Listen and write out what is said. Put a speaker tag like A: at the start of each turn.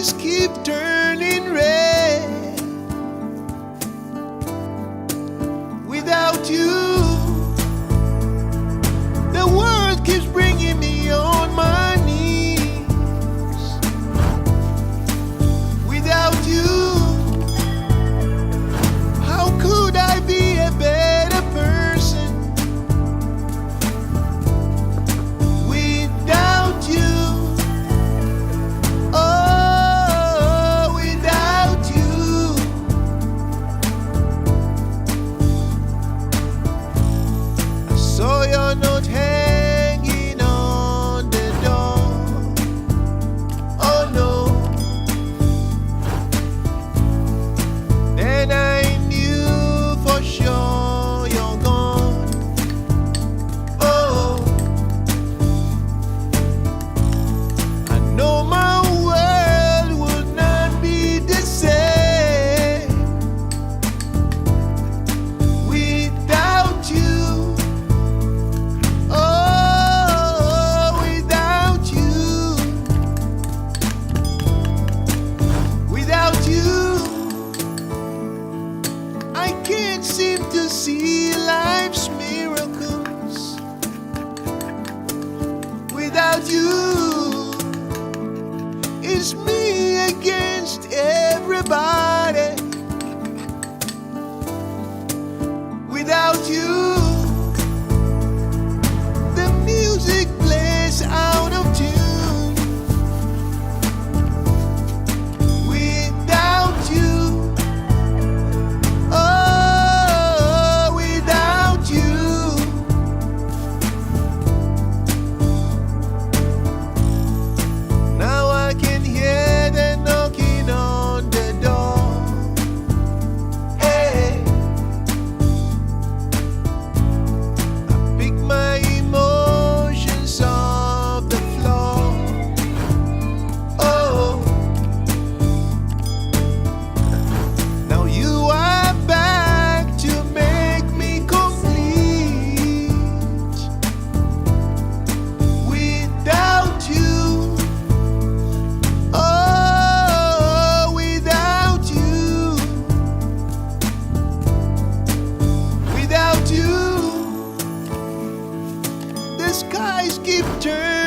A: skies keep turning red. Without you, the world keeps bringing me on my knees. Without you, how could I be a better person? Without you, oh, without you, I saw your note hanging on the door. Oh no. Then I knew for sure you're gone. Oh, I know my world would not be the same without you. Oh, without you, without you, I can't seem to see life's miracles. Without you, it's me against everybody. Without you, the music plays out of tune. Without you, oh, without you, now I can hear the knocking on the door. Hey, I pick my emotions off the floor. Oh, now you are back to make me complete. Without you, oh, without you, without you, the skies keep turning.